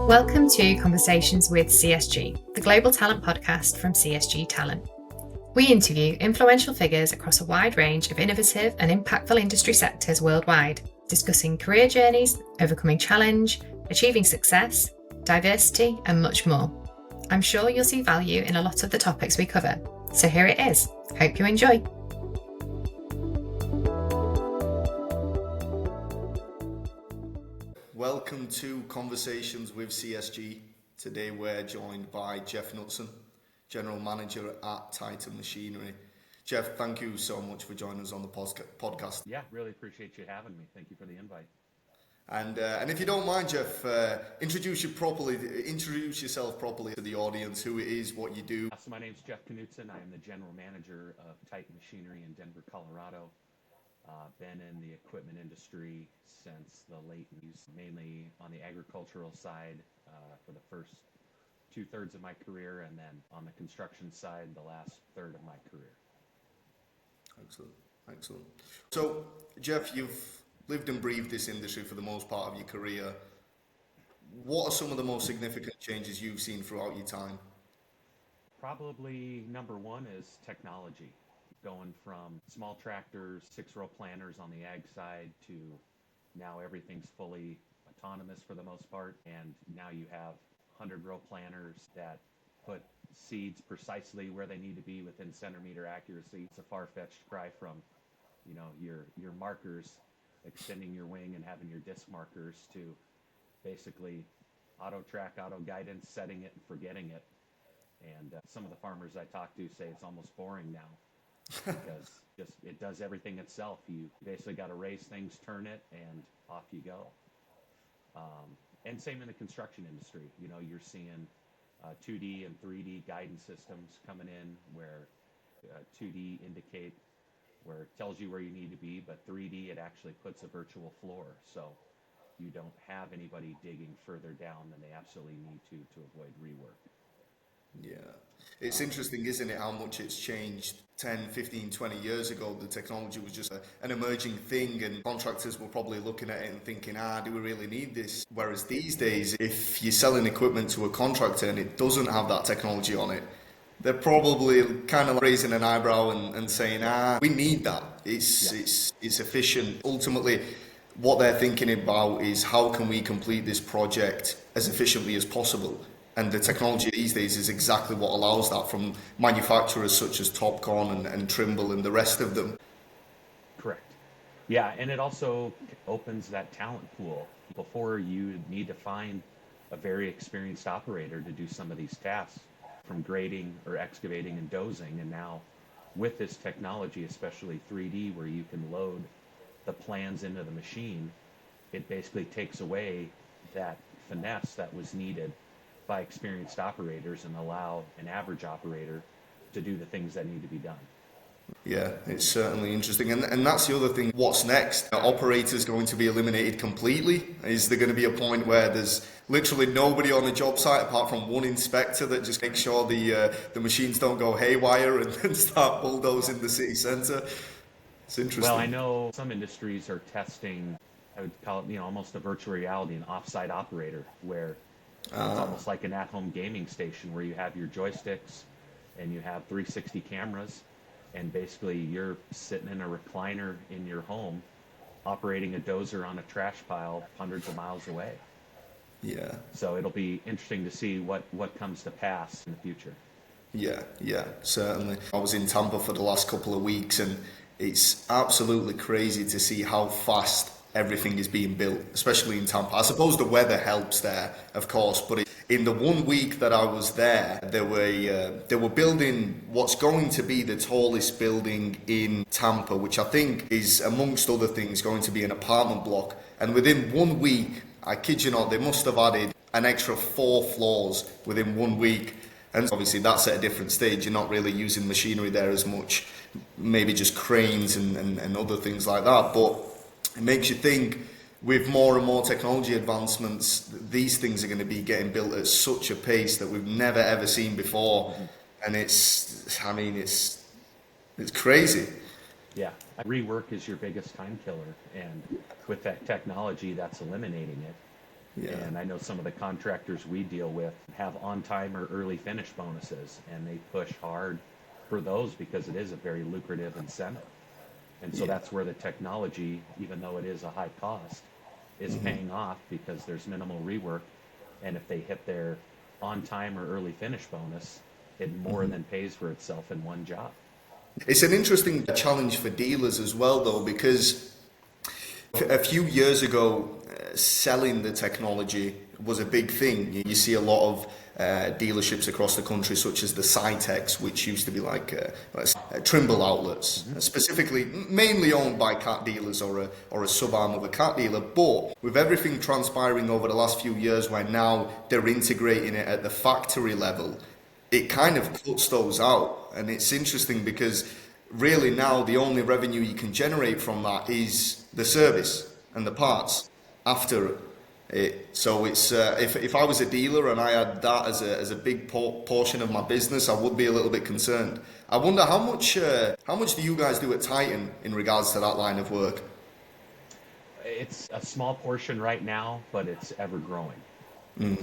Welcome to Conversations with CSG, the global talent podcast from CSG Talent. We interview influential figures across a wide range of innovative and impactful industry sectors worldwide, discussing career journeys, overcoming challenge, achieving success, diversity, and much more. I'm sure you'll see value in a lot of the topics we cover. So here it is. Hope you enjoy. Welcome to Conversations with CSG. Today we're joined by Jeff Knutson, General Manager at Titan Machinery. Jeff, thank you so much for joining us on the podcast. Yeah, really appreciate you having me. Thank you for the invite. And if you don't mind, Jeff, introduce yourself properly to the audience, who it is, what you do. So my name's Jeff Knutson. I am the General Manager of Titan Machinery in Denver, Colorado. Been in the equipment industry since the late 90s, mainly on the agricultural side for the first 2/3 of my career, and then on the construction side the last third of my career. Excellent. So, Jeff, you've lived and breathed this industry for the most part of your career. What are some of the most significant changes you've seen throughout your time? Probably number one is technology. Going from small tractors, 6-row planters on the ag side to now everything's fully autonomous for the most part. And now you have 100-row planters that put seeds precisely where they need to be within centimeter accuracy. It's a far-fetched cry from, your markers extending your wing and having your disc markers to basically auto track, auto guidance, setting it and forgetting it. And some of the farmers I talk to say it's almost boring now. Because it does everything itself. You basically got to raise things, turn it, and off you go. And same in the construction industry. You're seeing 2D and 3D guidance systems coming in where 2D indicate where it tells you where you need to be, but 3D it actually puts a virtual floor, so you don't have anybody digging further down than they absolutely need to avoid rework. Yeah, it's interesting, isn't it, how much it's changed 10, 15, 20 years ago. The technology was just an emerging thing, and contractors were probably looking at it and thinking, do we really need this? Whereas these days, if you're selling equipment to a contractor and it doesn't have that technology on it, they're probably kind of raising an eyebrow and saying, we need that. It's efficient. Ultimately, what they're thinking about is how can we complete this project as efficiently as possible? And the technology these days is exactly what allows that from manufacturers such as Topcon and Trimble and the rest of them. Correct. Yeah, and it also opens that talent pool. Before, you need to find a very experienced operator to do some of these tasks, from grading or excavating and dozing. And now with this technology, especially 3D, where you can load the plans into the machine, it basically takes away that finesse that was needed by experienced operators and allow an average operator to do the things that need to be done. Yeah, it's certainly interesting. And that's the other thing. What's next? Are operators going to be eliminated completely? Is there going to be a point where there's literally nobody on a job site apart from one inspector that just makes sure the machines don't go haywire and start bulldozing the city centre? It's interesting. Well, I know some industries are testing, I would call it, almost a virtual reality, an off-site operator, where it's almost like an at-home gaming station where you have your joysticks and you have 360 cameras, and basically you're sitting in a recliner in your home operating a dozer on a trash pile hundreds of miles away. Yeah. So it'll be interesting to see what comes to pass in the future. Yeah, certainly. I was in Tampa for the last couple of weeks, and it's absolutely crazy to see how fast everything is being built, especially in Tampa. I suppose the weather helps there, of course, but in the 1 week that I was there, they were building what's going to be the tallest building in Tampa, which I think is, amongst other things, going to be an apartment block. And within 1 week, I kid you not, they must have added an extra 4 floors within 1 week. And obviously that's at a different stage. You're not really using machinery there as much, maybe just cranes and other things like that. But it makes you think, with more and more technology advancements, these things are going to be getting built at such a pace that we've never ever seen before. And it's crazy. Yeah, rework is your biggest time killer, and with that technology, that's eliminating it. Yeah. And I know some of the contractors we deal with have on-time or early finish bonuses, and they push hard for those because it is a very lucrative incentive. And so Yeah. that's where the technology, even though it is a high cost, is paying off because there's minimal rework. And if they hit their on-time or early finish bonus, it more than pays for itself in one job. It's an interesting challenge for dealers as well, though, because a few years ago, selling the technology was a big thing. You see a lot of dealerships across the country, such as the Cytex, which used to be like Trimble outlets, specifically mainly owned by cat dealers or a sub-arm of a cat dealer. But with everything transpiring over the last few years, where now they're integrating it at the factory level, it kind of cuts those out. And it's interesting because really now the only revenue you can generate from that is the service and the parts after it. So it's if I was a dealer and I had that as a big portion of my business, I would be a little bit concerned. I wonder how much do you guys do at Titan in regards to that line of work? It's a small portion right now, but it's ever growing.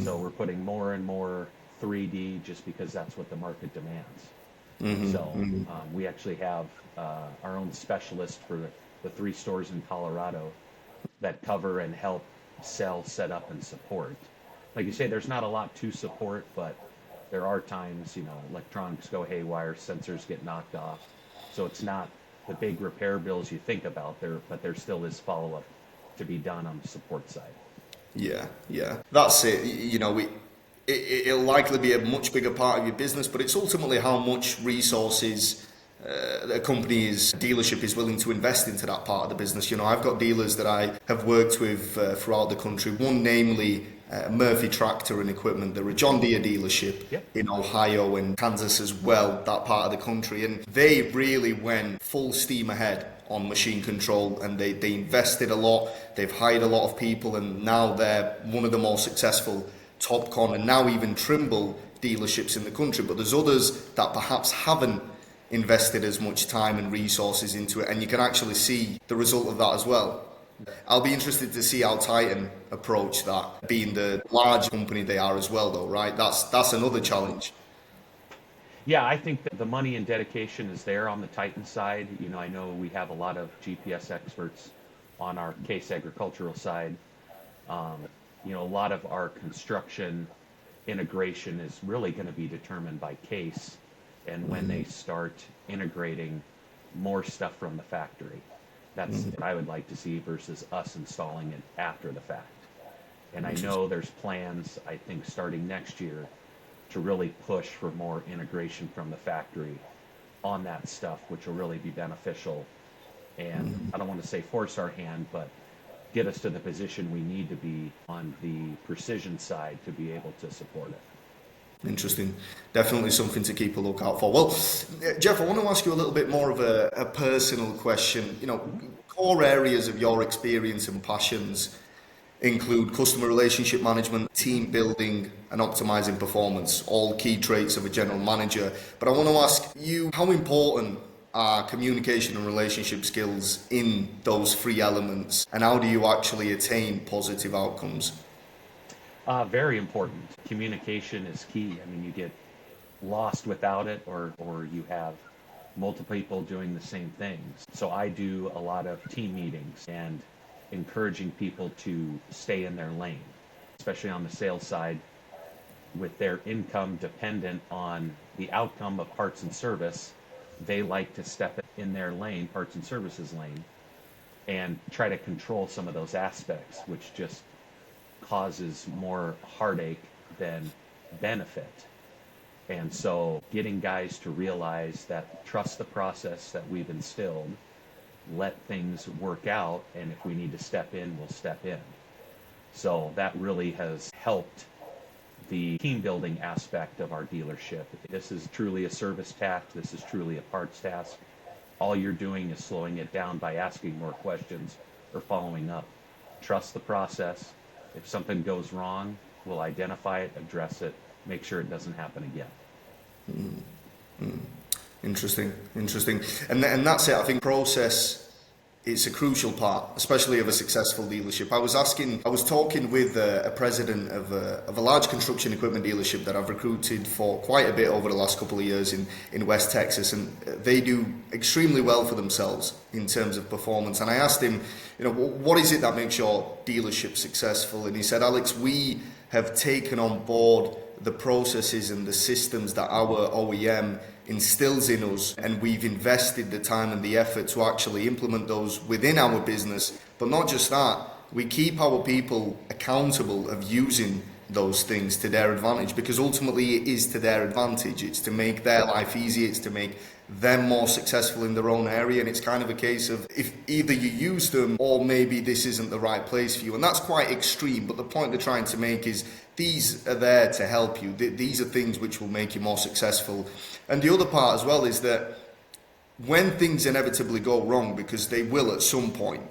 So we're putting more and more 3D just because that's what the market demands. So we actually have our own specialist for the 3 stores in Colorado that cover and help sell, set up, and support. Like you say, there's not a lot to support, but there are times, electronics go haywire, sensors get knocked off. So it's not the big repair bills you think about there, but there still is follow-up to be done on the support side. Yeah, that's it. It'll likely be a much bigger part of your business, but it's ultimately how much resources a company's dealership is willing to invest into that part of the business. I've got dealers that I have worked with throughout the country. One, namely, Murphy Tractor and Equipment. They're a John Deere dealership in Ohio and Kansas as well, that part of the country. And they really went full steam ahead on machine control, and they invested a lot. They've hired a lot of people, and now they're one of the more successful Topcon and now even Trimble dealerships in the country. But there's others that perhaps haven't invested as much time and resources into it, and you can actually see the result of that as well. I'll be interested to see how Titan approach that, being the large company they are as well, though, right? That's another challenge. Yeah, I think that the money and dedication is there on the Titan side. I know we have a lot of GPS experts on our Case Agricultural side. A lot of our construction integration is really going to be determined by Case and when they start integrating more stuff from the factory. That's what I would like to see versus us installing it after the fact. And I know there's plans, I think, starting next year to really push for more integration from the factory on that stuff, which will really be beneficial. And I don't want to say force our hand, but get us to the position we need to be on the precision side to be able to support it. Interesting. Definitely something to keep a lookout for. Well, Jeff, I want to ask you a little bit more of a personal question. Core areas of your experience and passions include customer relationship management, team building, and optimizing performance, all key traits of a general manager. But I want to ask you, how important are communication and relationship skills in those 3 elements, and how do you actually attain positive outcomes? Very important. Communication is key. I mean, you get lost without it, or you have multiple people doing the same things. So I do a lot of team meetings and encouraging people to stay in their lane, especially on the sales side, with their income dependent on the outcome of parts and service. They like to step in their lane, parts and services lane, and try to control some of those aspects, which just causes more heartache than benefit. And so getting guys to realize that, trust the process that we've instilled, let things work out, and if we need to step in, we'll step in. So that really has helped the team building aspect of our dealership. This is truly a service task. This is truly a parts task. All you're doing is slowing it down by asking more questions or following up. Trust the process. If something goes wrong, we'll identify it, address it, make sure it doesn't happen again. Interesting. And that's it. I think process it's a crucial part, especially of a successful dealership. I was talking with a president of a large construction equipment dealership that I've recruited for quite a bit over the last couple of years in West Texas, and they do extremely well for themselves in terms of performance. And I asked him, what is it that makes your dealership successful? And he said, Alex, we have taken on board the processes and the systems that our OEM instills in us, and we've invested the time and the effort to actually implement those within our business. But not just that, we keep our people accountable of using those things to their advantage, because ultimately it is to their advantage. It's to make their life easier, it's to make them more successful in their own area, and it's kind of a case of if either you use them or maybe this isn't the right place for you. And that's quite extreme, but the point they're trying to make is these are there to help you. These are things which will make you more successful. And the other part as well is that when things inevitably go wrong, because they will at some point,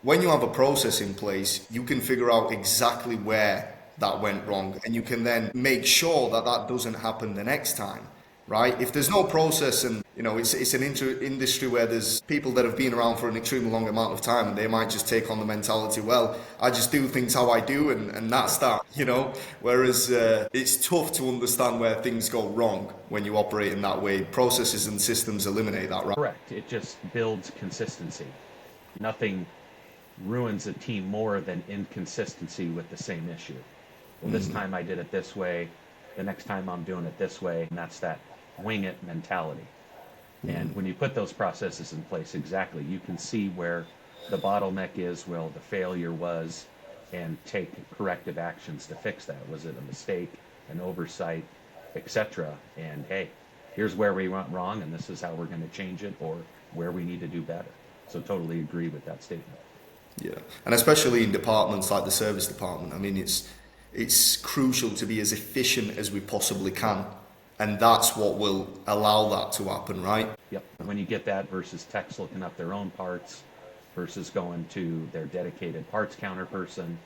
when you have a process in place, you can figure out exactly where that went wrong, and you can then make sure that that doesn't happen the next time. Right? If there's no process, and it's an industry where there's people that have been around for an extremely long amount of time, and they might just take on the mentality, well, I just do things how I do, and that's that, Whereas it's tough to understand where things go wrong when you operate in that way. Processes and systems eliminate that, right? Correct. It just builds consistency. Nothing ruins a team more than inconsistency with the same issue. Well, this time I did it this way. The next time I'm doing it this way, and that's that wing it mentality. And when you put those processes in place, exactly, you can see where the bottleneck is, where the failure was, and take corrective actions to fix that. Was it a mistake, an oversight, etc.? And hey, here's where we went wrong, and this is how we're going to change it, or where we need to do better. So totally agree with that statement. Yeah, and especially in departments like the service department. I mean, it's crucial to be as efficient as we possibly can, and that's what will allow that to happen, right? Yep. When you get that versus techs looking up their own parts versus going to their dedicated parts counter person,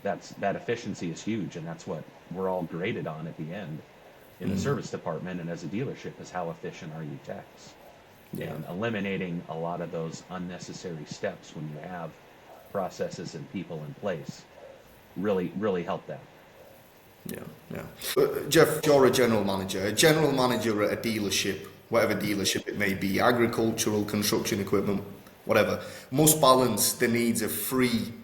that efficiency is huge, and that's what we're all graded on at the end in the service department and as a dealership, is how efficient are you techs? Yeah. And eliminating a lot of those unnecessary steps when you have processes and people in place really help that. Yeah. Jeff, you're a general manager at a dealership, whatever dealership it may be, agricultural, construction equipment, whatever, must balance the needs of three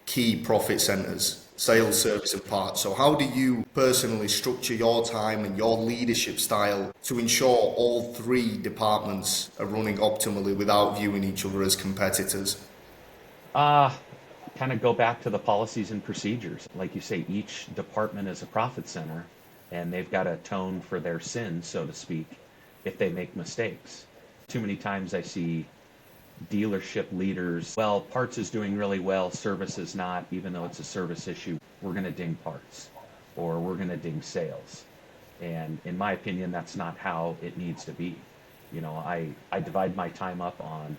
key profit centers: sales, service, and parts. So how do you personally structure your time and your leadership style to ensure all three departments are running optimally without viewing each other as competitors? Kind of go back to the policies and procedures. Like you say, each department is a profit center, and they've got to atone for their sins, so to speak, if they make mistakes. Too many times I see dealership leaders, well, parts is doing really well, service is not, even though it's a service issue, we're going to ding parts, or we're going to ding sales. And in my opinion, that's not how it needs to be. I divide my time up on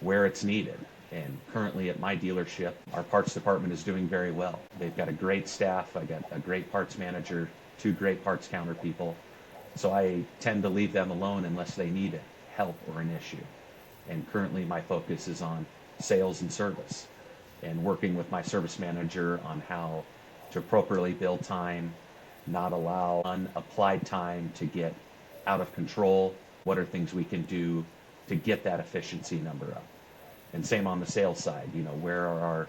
where it's needed. And currently at my dealership, our parts department is doing very well. They've got a great staff. I got a great parts manager, 2 great parts counter people. So I tend to leave them alone unless they need help or an issue. And currently my focus is on sales and service, and working with my service manager on how to appropriately bill time, not allow unapplied time to get out of control. What are things we can do to get that efficiency number up? And same on the sales side, where are our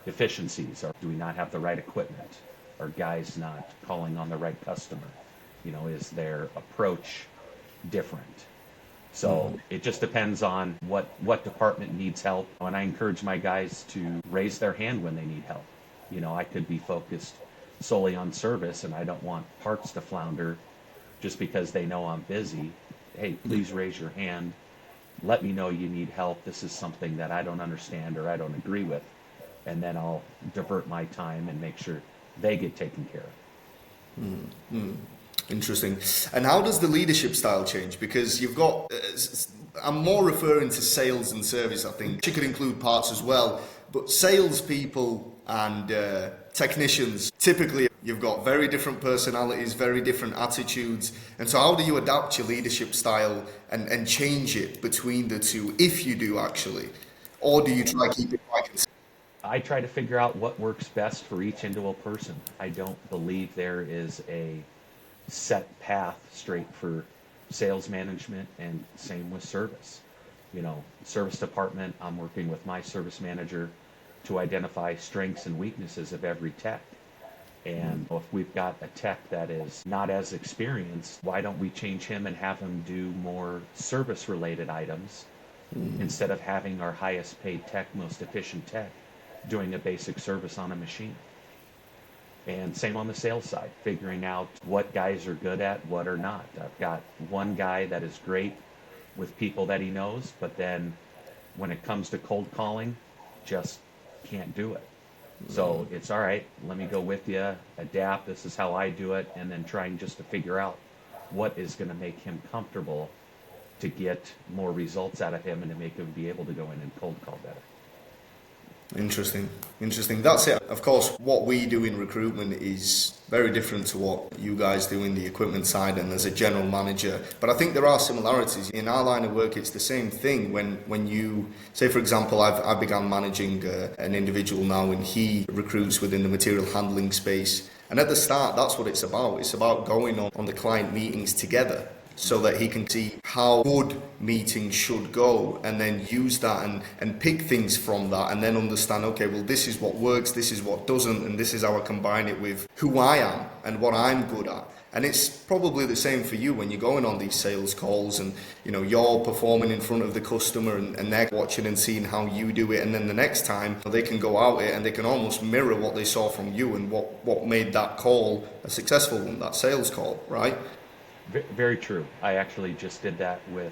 deficiencies? Or do we not have the right equipment? Are guys not calling on the right customer? Is their approach different? So it just depends on what department needs help. And I encourage my guys to raise their hand when they need help. I could be focused solely on service, and I don't want parts to flounder just because they know I'm busy. Hey, please raise your hand. Let me know you need help. This is something that I don't understand or I don't agree with. And then I'll divert my time and make sure they get taken care of. Interesting. And how does the leadership style change? Because you've got, I'm more referring to sales and service, I think. You could include parts as well. But salespeople and technicians, typically you've got very different personalities, very different attitudes. And so how do you adapt your leadership style and change it between the two, if you do actually? Or do you try to keep it quite consistent? I try to figure out what works best for each individual person. I don't believe there is a set path straight for sales management, and same with service. Service department, I'm working with my service manager to identify strengths and weaknesses of every tech. And if we've got a tech that is not as experienced, why don't we change him and have him do more service related items instead of having our highest paid tech, most efficient tech doing a basic service on a machine? And same on the sales side, figuring out what guys are good at, what are not. I've got one guy that is great with people that he knows, but then when it comes to cold calling, just can't do it. So it's all right, let me go with you, adapt, this is how I do it, and then trying just to figure out what is going to make him comfortable to get more results out of him and to make him be able to go in and cold call better. Interesting. That's it. Of course, what we do in recruitment is very different to what you guys do in the equipment side and as a general manager. But I think there are similarities. In our line of work, it's the same thing. When you, say for example, I began managing an individual now and he recruits within the material handling space. And at the start, that's what it's about. It's about going on the client meetings together, so that he can see how good meetings should go and then use that and pick things from that and then understand, okay, well, this is what works, this is what doesn't, and this is how I combine it with who I am and what I'm good at. And it's probably the same for you when you're going on these sales calls and you're performing in front of the customer and they're watching and seeing how you do it, and then the next time they can go out it and they can almost mirror what they saw from you and what made that call a successful one, that sales call, right? Very true. I actually just did that with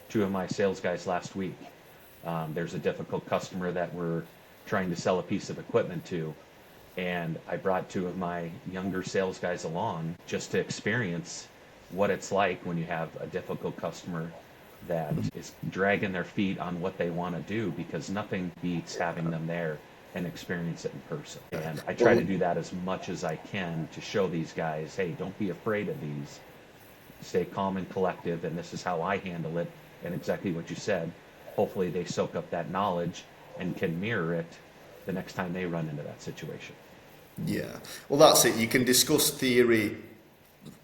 two of my sales guys last week. There's a difficult customer that we're trying to sell a piece of equipment to, and I brought two of my younger sales guys along just to experience what it's like when you have a difficult customer that is dragging their feet on what they want to do, because nothing beats having them there and experience it in person. And I try to do that as much as I can to show these guys, hey, don't be afraid of these. Stay calm and collective, and this is how I handle it, and exactly what you said. Hopefully they soak up that knowledge and can mirror it the next time they run into that situation. Yeah, well, that's it. You can discuss theory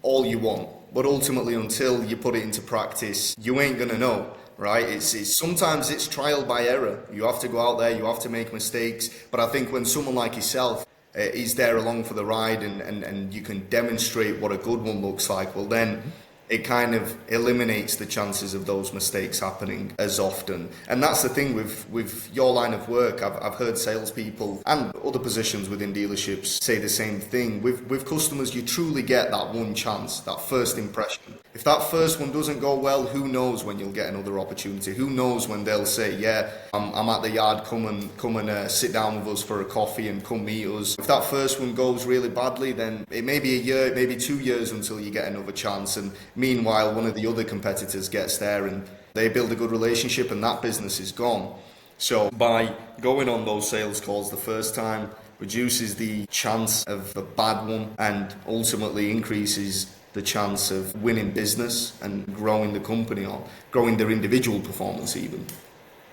all you want, but ultimately until you put it into practice, you ain't gonna know, right? It's sometimes it's trial by error. You have to go out there, you have to make mistakes, but I think when someone like yourself is there along for the ride and you can demonstrate what a good one looks like, well then it kind of eliminates the chances of those mistakes happening as often. And that's the thing with your line of work. I've heard salespeople and other positions within dealerships say the same thing. With customers, you truly get that one chance, that first impression. If that first one doesn't go well, who knows when you'll get another opportunity? Who knows when they'll say, yeah, I'm at the yard, come and sit down with us for a coffee and come meet us. If that first one goes really badly, then it may be a year, it may be 2 years until you get another chance. And meanwhile, one of the other competitors gets there and they build a good relationship and that business is gone. So by going on those sales calls the first time reduces the chance of a bad one and ultimately increases the chance of winning business and growing the company or growing their individual performance even.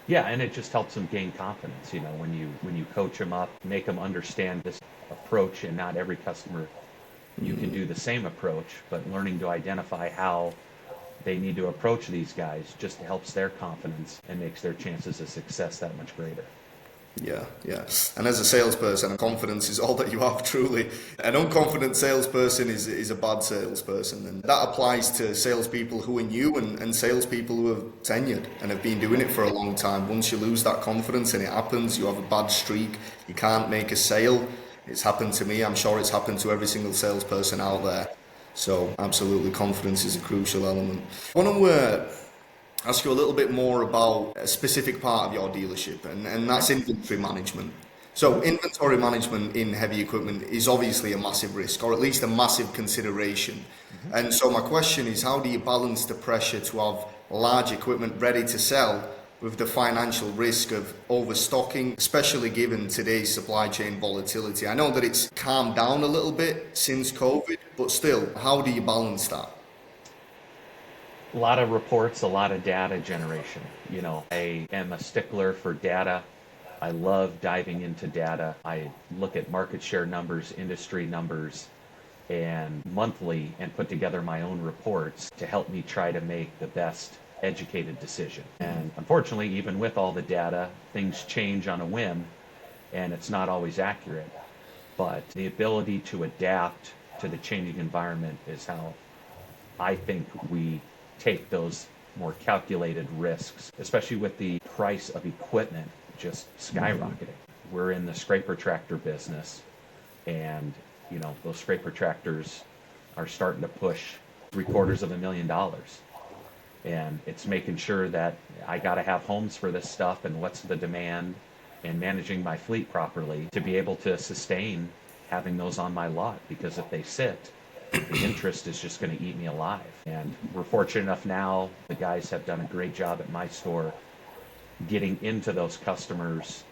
Yeah, and it just helps them gain confidence, when you coach them up, make them understand this approach, and not every customer you can do the same approach, but learning to identify how they need to approach these guys just helps their confidence and makes their chances of success that much greater. Yeah. And as a salesperson, confidence is all that you have, truly. An unconfident salesperson is a bad salesperson. And that applies to salespeople who are new and salespeople who are tenured and have been doing it for a long time. Once you lose that confidence and it happens, you have a bad streak, you can't make a sale. It's happened to me. I'm sure it's happened to every single salesperson out there. So absolutely, confidence is a crucial element. I want to ask you a little bit more about a specific part of your dealership, and that's inventory management. So inventory management in heavy equipment is obviously a massive risk, or at least a massive consideration. And so my question is, how do you balance the pressure to have large equipment ready to sell with the financial risk of overstocking, especially given today's supply chain volatility? I know that it's calmed down a little bit since COVID, but still, how do you balance that? A lot of reports, a lot of data generation. I am a stickler for data. I love diving into data. I look at market share numbers, industry numbers, and monthly, and put together my own reports to help me try to make the best educated decision. And unfortunately, even with all the data, things change on a whim, and it's not always accurate. But the ability to adapt to the changing environment is how I think we take those more calculated risks, especially with the price of equipment just skyrocketing. We're in the scraper tractor business, and those scraper tractors are starting to push $750,000. And it's making sure that I got to have homes for this stuff and what's the demand, and managing my fleet properly to be able to sustain having those on my lot, because if they sit, the interest is just going to eat me alive. And we're fortunate enough now, the guys have done a great job at my store getting into those customers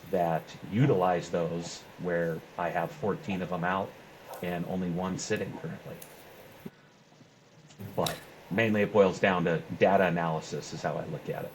that utilize those, where I have 14 of them out and only one sitting currently. But mainly it boils down to data analysis is how I look at it.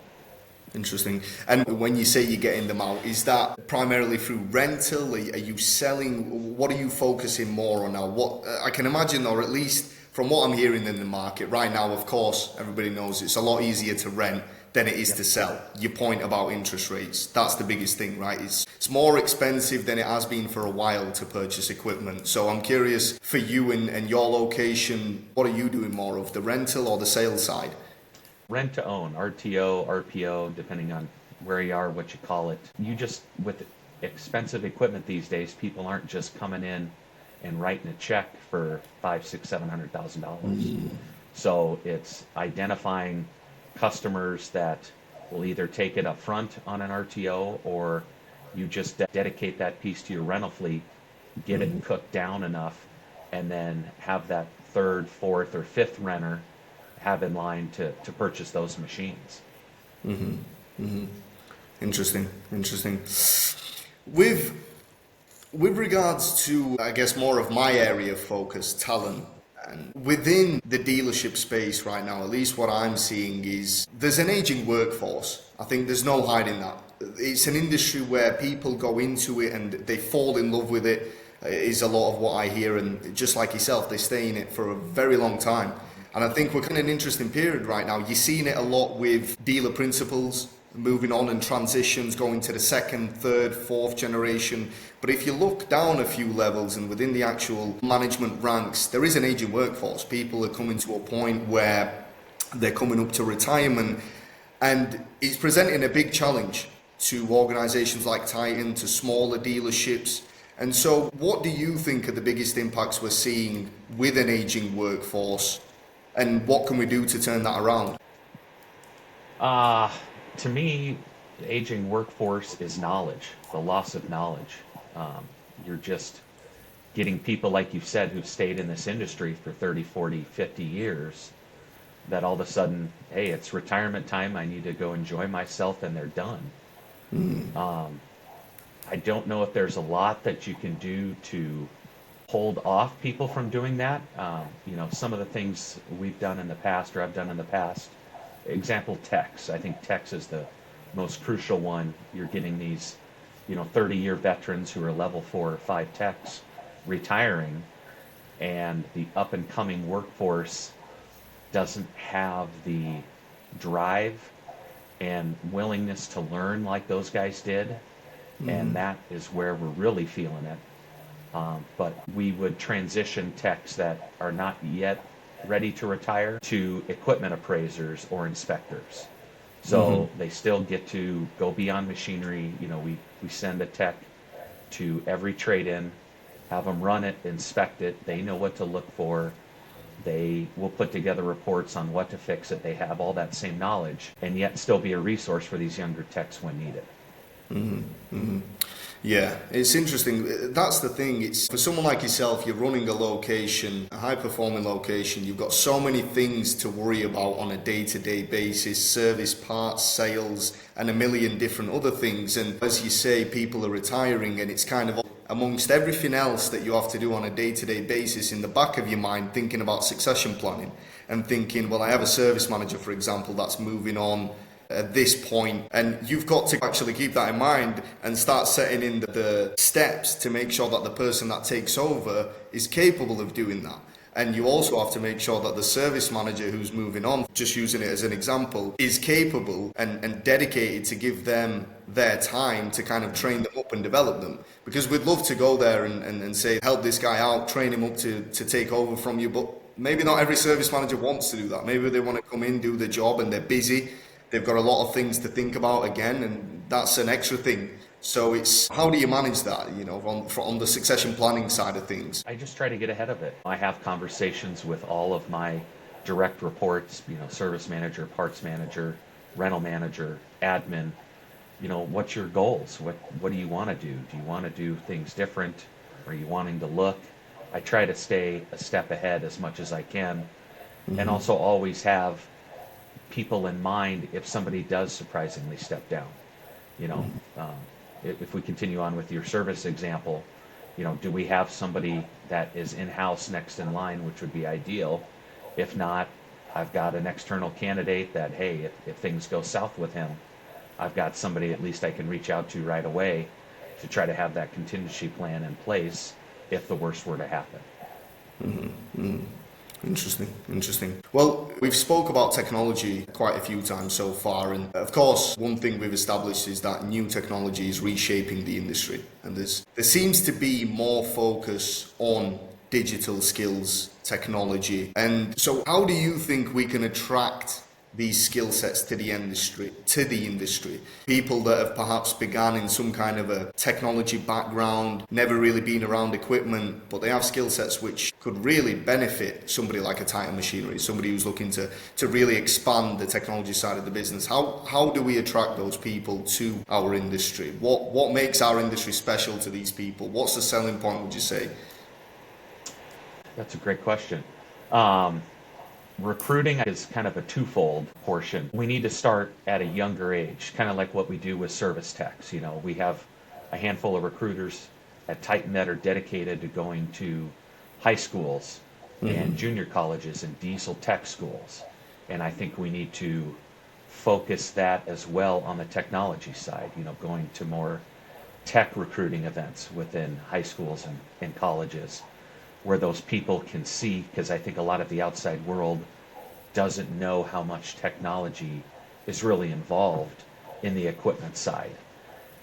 Interesting. And when you say you're getting them out, is that primarily through rental? Are you selling? What are you focusing more on now? What I can imagine, or at least from what I'm hearing in the market right now, of course, everybody knows it's a lot easier to rent than it is to sell. Your point about interest rates, that's the biggest thing, right? It's more expensive than it has been for a while to purchase equipment. So I'm curious, for you and your location, what are you doing more of, the rental or the sales side? Rent to own, RTO, RPO, depending on where you are, what you call it. With expensive equipment these days, people aren't just coming in and writing a check for $500,000, $600,000, $700,000. So it's identifying customers that will either take it up front on an RTO, or you just dedicate that piece to your rental fleet, get it cooked down enough, and then have that third, fourth, or fifth renter have in line to purchase those machines. Interesting. With regards to, I guess, more of my area of focus, talent, and within the dealership space right now, at least what I'm seeing is there's an aging workforce. I think there's no hiding that. It's an industry where people go into it and they fall in love with it, is a lot of what I hear, and just like yourself, they stay in it for a very long time. And I think we're kind of in an interesting period right now. You're seeing it a lot with dealer principals moving on and transitions, going to the second, third, fourth generation. But if you look down a few levels and within the actual management ranks, there is an aging workforce. People are coming to a point where they're coming up to retirement, and it's presenting a big challenge to organizations like Titan, to smaller dealerships. And so what do you think are the biggest impacts we're seeing with an aging workforce? And what can we do to turn that around? To me, the aging workforce is knowledge, the loss of knowledge. You're just getting people, like you said, who've stayed in this industry for 30, 40, 50 years, that all of a sudden, hey, it's retirement time, I need to go enjoy myself, and they're done. I don't know if there's a lot that you can do to hold off people from doing that. Some of the things we've done in the past, or I've done in the past, example, techs. I think techs is the most crucial one. You're getting these, 30-year veterans who are level 4 or 5 techs retiring, and the up-and-coming workforce doesn't have the drive and willingness to learn like those guys did. And that is where we're really feeling it. But we would transition techs that are not yet ready to retire to equipment appraisers or inspectors. So they still get to go beyond machinery. We send a tech to every trade-in, have them run it, inspect it. They know what to look for. They will put together reports on what to fix it. They have all that same knowledge, and yet still be a resource for these younger techs when needed. Yeah, it's interesting. That's the thing. It's for someone like yourself, you're running a location, a high-performing location. You've got so many things to worry about on a day-to-day basis, service, parts, sales, and a million different other things. And as you say, people are retiring, and it's kind of amongst everything else that you have to do on a day-to-day basis, in the back of your mind thinking about succession planning and thinking, well, I have a service manager, for example, that's moving on at this point, and you've got to actually keep that in mind and start setting in the steps to make sure that the person that takes over is capable of doing that. And you also have to make sure that the service manager who's moving on, just using it as an example, is capable and dedicated to give them their time to kind of train them up and develop them. Because we'd love to go there and say, help this guy out, train him up to take over from you. But maybe not every service manager wants to do that. Maybe they want to come in, do the job, and they're busy. They've got a lot of things to think about again, and that's an extra thing. So it's, how do you manage that, on the succession planning side of things? I just try to get ahead of it. I have conversations with all of my direct reports, service manager, parts manager, rental manager, admin. What's your goals? What do you want to do? Do you want to do things different? Are you wanting to look? I try to stay a step ahead as much as I can, and also always have people in mind if somebody does surprisingly step down. If we continue on with your service example, do we have somebody that is in-house next in line, which would be ideal? If not, I've got an external candidate that, hey, if things go south with him, I've got somebody at least I can reach out to right away to try to have that contingency plan in place if the worst were to happen. Interesting. Well, we've spoke about technology quite a few times so far, and of course, one thing we've established is that new technology is reshaping the industry, and there seems to be more focus on digital skills, technology. And so how do you think we can attract these skill sets to the industry? People that have perhaps begun in some kind of a technology background, never really been around equipment, but they have skill sets which could really benefit somebody like a Titan Machinery, somebody who's looking to really expand the technology side of the business. How do we attract those people to our industry? What makes our industry special to these people? What's the selling point, would you say? That's a great question. Recruiting is kind of a twofold portion. We need to start at a younger age, kind of like what we do with service techs. We have a handful of recruiters at Titan that are dedicated to going to high schools and junior colleges and diesel tech schools. And I think we need to focus that as well on the technology side, going to more tech recruiting events within high schools and colleges, where those people can see, because I think a lot of the outside world doesn't know how much technology is really involved in the equipment side.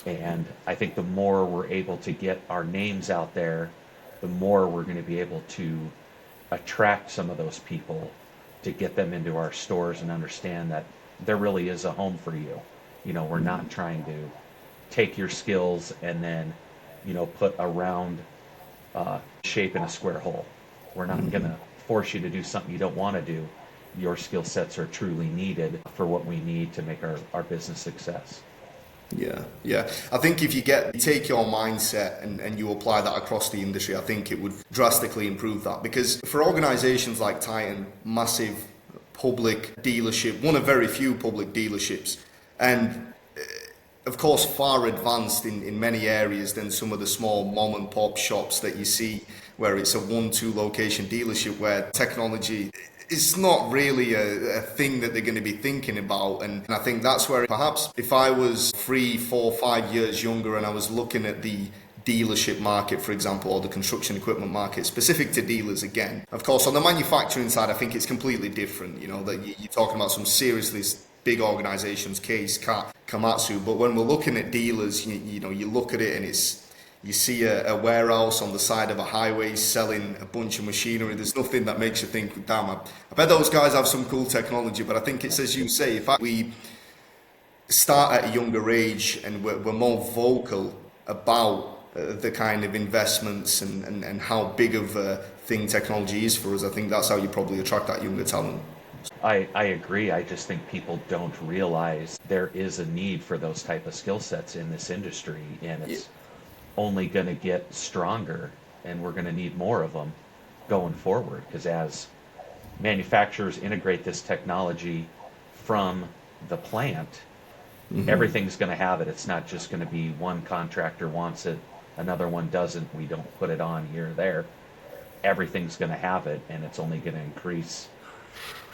And I think the more we're able to get our names out there, the more we're going to be able to attract some of those people to get them into our stores and understand that there really is a home for you. We're not trying to take your skills and then, put a round shape in a square hole. We're not going to force you to do something you don't want to do. Your skill sets are truly needed for what we need to make our business success. Yeah. I think if you take your mindset and you apply that across the industry, I think it would drastically improve that. Because for organizations like Titan, massive public dealership, one of very few public dealerships, and of course far advanced in many areas than some of the small mom and pop shops that you see where it's a 1-2 location dealership where technology is not really a thing that they're going to be thinking about. And I think that's where perhaps if I was 3, 4, 5 years younger and I was looking at the dealership market, for example, or the construction equipment market, specific to dealers again. Of course, on the manufacturing side, I think it's completely different. That you're talking about some seriously big organizations, Case, Cat, Komatsu. But when we're looking at dealers, you look at it and you see a warehouse on the side of a highway selling a bunch of machinery. There's nothing that makes you think, damn, I bet those guys have some cool technology. But I think it's as you say, if we start at a younger age and we're more vocal about the kind of investments and how big of a thing technology is for us, I think that's how you probably attract that younger talent. I agree. I just think people don't realize there is a need for those type of skill sets in this industry, and it's only going to get stronger, and we're going to need more of them going forward, because as manufacturers integrate this technology from the plant, everything's going to have it. It's not just going to be one contractor wants it another one doesn't, we don't put it on here or there. Everything's going to have it, and it's only going to increase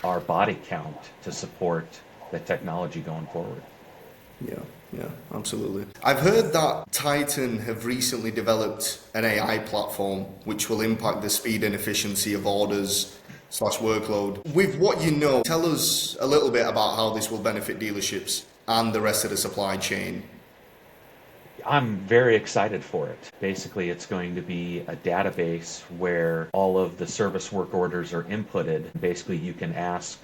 our body count to support the technology going forward. Yeah, absolutely. I've heard that Titan have recently developed an AI platform which will impact the speed and efficiency of orders/workload. With what you know, tell us a little bit about how this will benefit dealerships and the rest of the supply chain. I'm very excited for it. Basically, it's going to be a database where all of the service work orders are inputted. Basically, you can ask,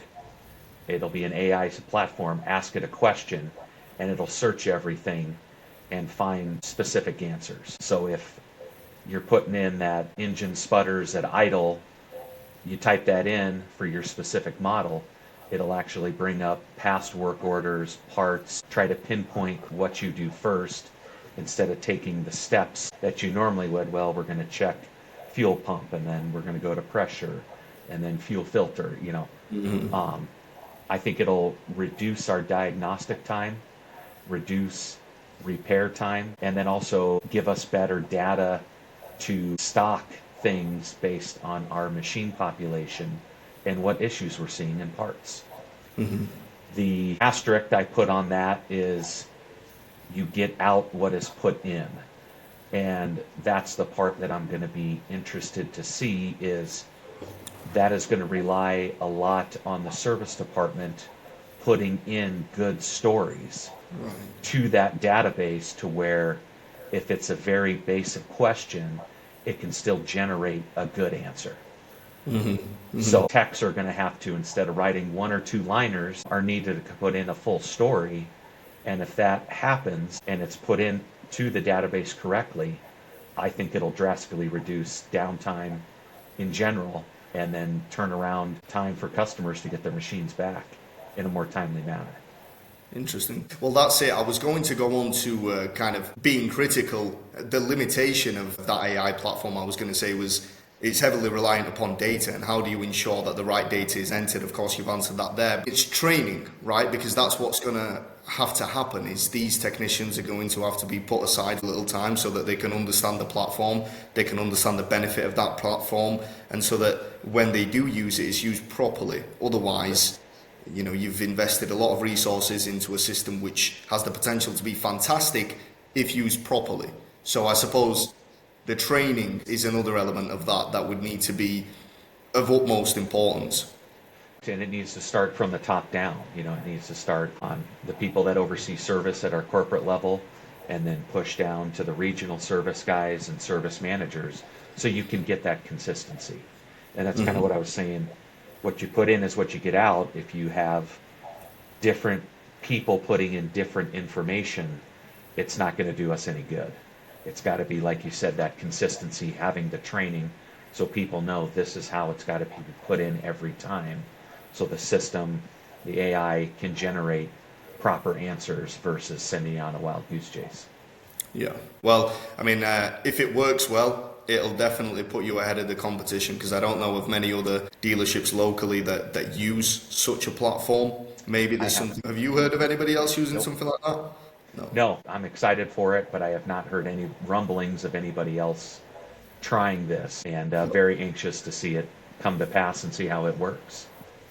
it'll be an AI platform, ask it a question, and it'll search everything and find specific answers. So if you're putting in that engine sputters at idle, you type that in for your specific model, it'll actually bring up past work orders, parts, try to pinpoint what you do first instead of taking the steps that you normally would. Well, we're going to check fuel pump, and then we're going to go to pressure, and then fuel filter, I think it'll reduce our diagnostic time, reduce repair time, and then also give us better data to stock things based on our machine population and what issues we're seeing in parts. The asterisk I put on that is you get out what is put in. And that's the part that I'm going to be interested to see, is that is going to rely a lot on the service department putting in good stories to that database, to where if it's a very basic question, it can still generate a good answer. So techs are going to have to, instead of writing 1 or 2 liners, are needed to put in a full story. And if that happens and it's put in to the database correctly, I think it'll drastically reduce downtime in general, and then turn around time for customers to get their machines back in a more timely manner. Interesting. Well, that's it. I was going to go on to kind of being critical. The limitation of that AI platform, I was going to say, was it's heavily reliant upon data, and how do you ensure that the right data is entered? Of course, you've answered that there. It's training, right? Because that's what's going to have to happen, is these technicians are going to have to be put aside a little time so that they can understand the platform, they can understand the benefit of that platform, and so that when they do use it, it's used properly. Otherwise, you've invested a lot of resources into a system which has the potential to be fantastic if used properly. So I suppose the training is another element of that would need to be of utmost importance. And it needs to start from the top down. It needs to start on the people that oversee service at our corporate level, and then push down to the regional service guys and service managers, so you can get that consistency. And that's kind of what I was saying. What you put in is what you get out. If you have different people putting in different information, it's not going to do us any good. It's got to be, like you said, that consistency, having the training so people know this is how it's got to be put in every time. So the system, the AI, can generate proper answers versus sending out a wild goose chase. Yeah. Well, I mean, if it works well, it'll definitely put you ahead of the competition, because I don't know of many other dealerships locally that use such a platform. Maybe there's something. Have you heard of anybody else using something like that? No, I'm excited for it, but I have not heard any rumblings of anybody else trying this, and very anxious to see it come to pass and see how it works.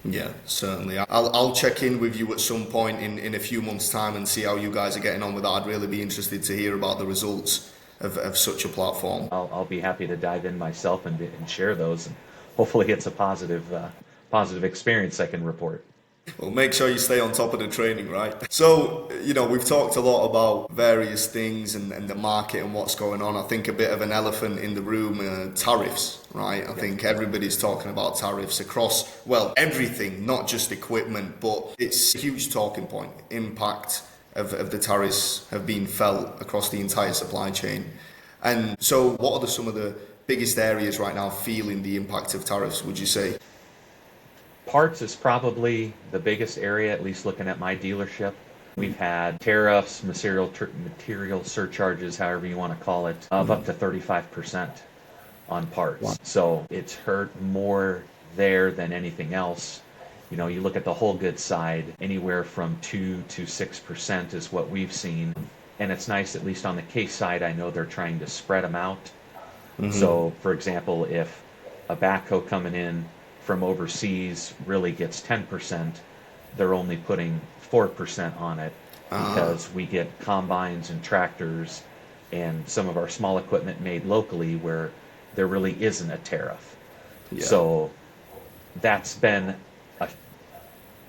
Yeah, certainly. I'll check in with you at some point in a few months' time and see how you guys are getting on with that. I'd really be interested to hear about the results of such a platform. I'll be happy to dive in myself and share those, and hopefully it's a positive experience I can report. Well, make sure you stay on top of the training, right? So, we've talked a lot about various things and the market and what's going on. I think a bit of an elephant in the room, tariffs, right? I think everybody's talking about tariffs across, everything, not just equipment, but it's a huge talking point. Impact of the tariffs have been felt across the entire supply chain. And so what are some of the biggest areas right now feeling the impact of tariffs, would you say? Parts is probably the biggest area, at least looking at my dealership. We've had tariffs, material surcharges, however you want to call it, of up to 35% on parts. Wow. So it's hurt more there than anything else. You look at the whole goods side, anywhere from 2 to 6% is what we've seen. And it's nice, at least on the case side, I know they're trying to spread them out. So, for example, if a backhoe coming in from overseas really gets 10%, they're only putting 4% on it because we get combines and tractors and some of our small equipment made locally where there really isn't a tariff. Yeah. So that's been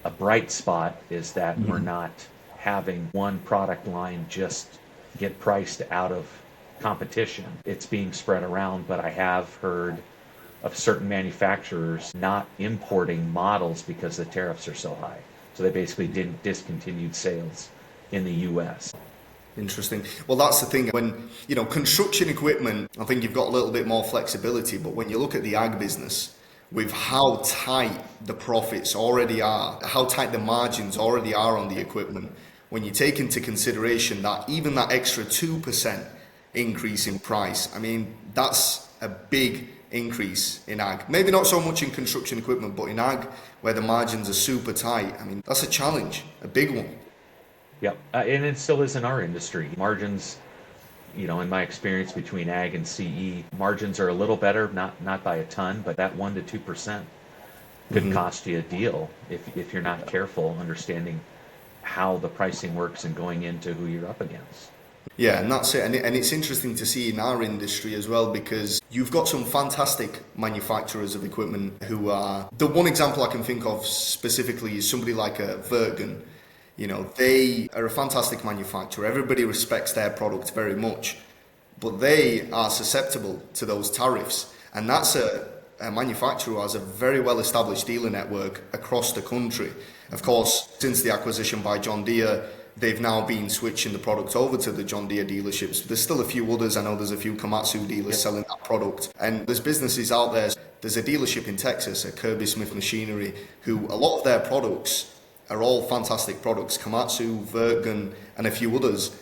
a bright spot, is that we're not having one product line just get priced out of competition. It's being spread around, but I have heard of certain manufacturers not importing models because the tariffs are so high. So they basically didn't discontinued sales in the US. Interesting. Well, that's the thing. When, construction equipment, I think you've got a little bit more flexibility, but when you look at the ag business, with how tight the profits already are, how tight the margins already are on the equipment, when you take into consideration that even that extra 2% increase in price, I mean, that's a big increase in ag. Maybe not so much in construction equipment, but in ag, where the margins are super tight, I mean, that's a challenge, a big one. Yep, and it still is in our industry. Margins, in my experience between ag and CE, margins are a little better, not by a ton, but that 1% to 2% could cost you a deal if you're not careful, understanding how the pricing works and going into who you're up against. Yeah, and that's it. And it's interesting to see in our industry as well, because you've got some fantastic manufacturers of equipment who are... The one example I can think of specifically is somebody like a Wirtgen. They are a fantastic manufacturer. Everybody respects their product very much, but they are susceptible to those tariffs. And that's a manufacturer who has a very well-established dealer network across the country. Of course, since the acquisition by John Deere, they've now been switching the product over to the John Deere dealerships. There's still a few others. I know there's a few Komatsu dealers selling that product. And there's businesses out there. There's a dealership in Texas, a Kirby Smith Machinery, who a lot of their products are all fantastic products, Komatsu, Wirtgen, and a few others,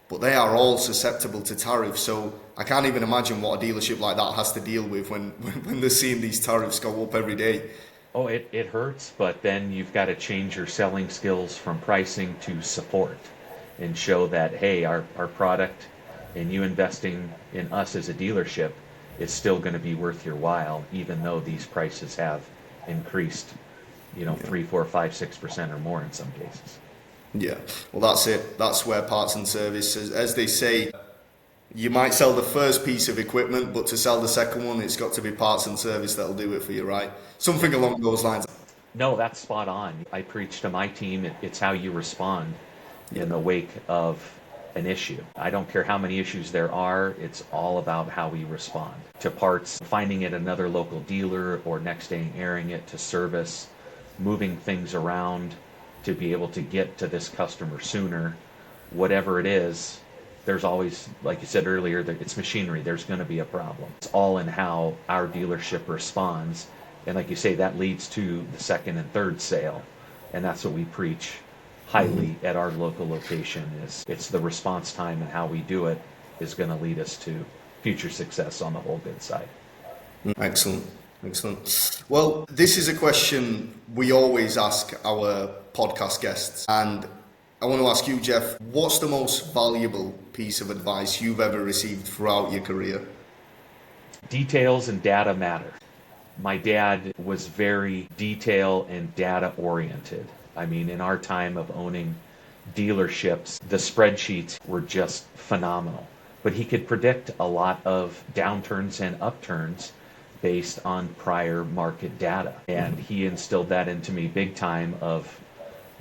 but they are all susceptible to tariffs. So I can't even imagine what a dealership like that has to deal with when they're seeing these tariffs go up every day. Oh, it hurts, but then you've got to change your selling skills from pricing to support and show that, hey, our product and you investing in us as a dealership is still going to be worth your while, even though these prices have increased 3, 4, 5, 6% or more in some cases. Yeah, well, that's it. That's where parts and service, as they say, you might sell the first piece of equipment, but to sell the second one, it's got to be parts and service that'll do it for you, right? Something along those lines. No, that's spot on. I preach to my team, it's how you respond in the wake of an issue. I don't care how many issues there are, it's all about how we respond to parts, finding it another local dealer or next day airing it, to service, moving things around to be able to get to this customer sooner. Whatever it is, there's always, like you said earlier, it's machinery. There's going to be a problem. It's all in how our dealership responds. And like you say, that leads to the second and third sale. And that's what we preach highly at our local location, is it's the response time and how we do it is going to lead us to future success on the whole good side. Excellent. Well, this is a question we always ask our podcast guests. And I want to ask you, Jeff, what's the most valuable piece of advice you've ever received throughout your career? Details and data matter. My dad was very detail and data oriented. I mean, in our time of owning dealerships, the spreadsheets were just phenomenal. But he could predict a lot of downturns and upturns based on prior market data. And he instilled that into me big time of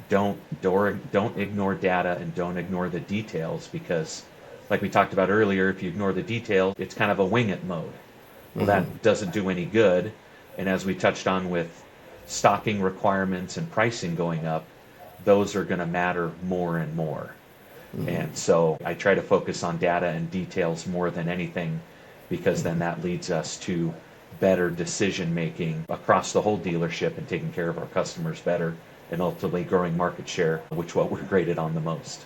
don't ignore data and don't ignore the details, because like we talked about earlier, if you ignore the detail, it's kind of a wing it mode. Well, that doesn't do any good. And as we touched on with stocking requirements and pricing going up, those are going to matter more and more. And so I try to focus on data and details more than anything, because then that leads us to better decision making across the whole dealership and taking care of our customers better, and ultimately growing market share, which what we're graded on the most.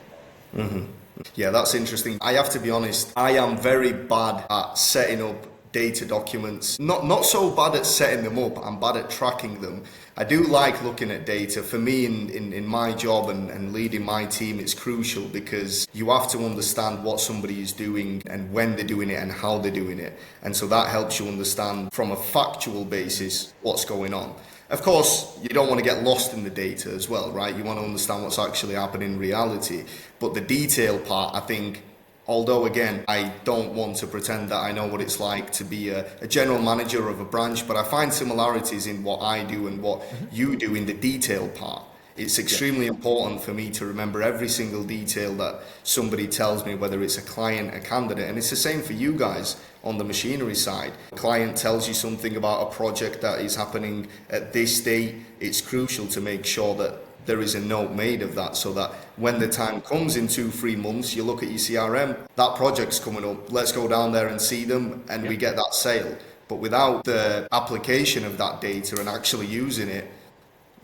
Yeah, that's interesting. I have to be honest, I am very bad at setting up data documents. Not so bad at setting them up, I'm bad at tracking them. I do like looking at data. For me, in my job and leading my team, it's crucial because you have to understand what somebody is doing and when they're doing it and how they're doing it. And so that helps you understand from a factual basis what's going on. Of course, you don't want to get lost in the data as well, right? You want to understand what's actually happening in reality. But the detail part, I think, although, again, I don't want to pretend that I know what it's like to be a general manager of a branch, but I find similarities in what I do and what you do in the detail part. It's extremely important for me to remember every single detail that somebody tells me, whether it's a client, a candidate, and it's the same for you guys on the machinery side. A client tells you something about a project that is happening at this date. It's crucial to make sure that there is a note made of that so that when the time comes in 2-3 months, you look at your CRM, that project's coming up, let's go down there and see them and we get that sale. But without the application of that data and actually using it,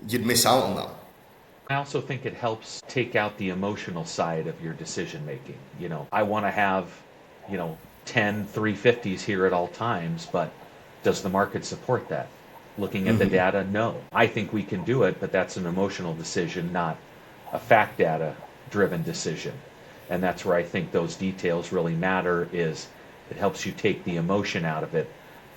you'd miss out on that. I also think it helps take out the emotional side of your decision making. I want to have, 10 350s here at all times, but does the market support that? Looking at the data, no. I think we can do it, but that's an emotional decision, not a fact data driven decision. And that's where I think those details really matter, is it helps you take the emotion out of it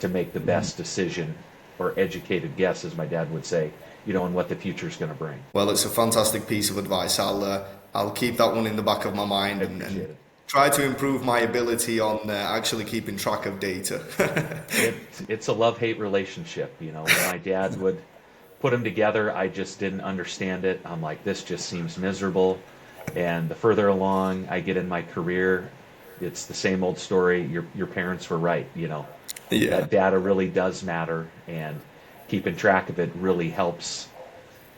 to make the best decision, or educated guess, as my dad would say, and what the future is going to bring. Well, it's a fantastic piece of advice. I'll keep that one in the back of my mind and try to improve my ability on actually keeping track of data. It's a love-hate relationship. When my dad would put them together, I just didn't understand it. I'm like, this just seems miserable. And the further along I get in my career, it's the same old story. Your parents were right. That data really does matter, and keeping track of it really helps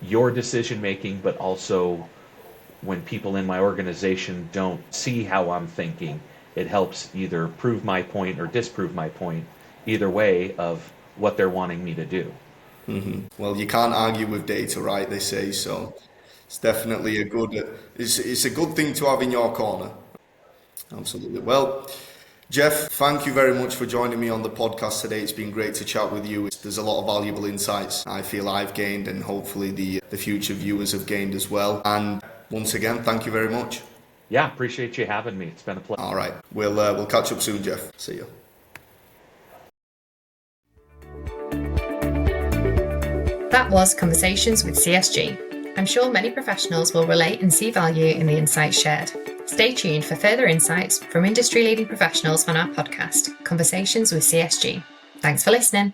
your decision making, but also when people in my organization don't see how I'm thinking, it helps either prove my point or disprove my point, either way, of what they're wanting me to do. Well, you can't argue with data, right? They say so. It's definitely it's a good thing to have in your corner. Absolutely. Well, Jeff, thank you very much for joining me on the podcast today. It's been great to chat with you. There's a lot of valuable insights I feel I've gained, and hopefully the future viewers have gained as well. And once again, thank you very much. Yeah, appreciate you having me. It's been a pleasure. All right. We'll catch up soon, Jeff. See you. That was Conversations with CSG. I'm sure many professionals will relate and see value in the insights shared. Stay tuned for further insights from industry-leading professionals on our podcast, Conversations with CSG. Thanks for listening.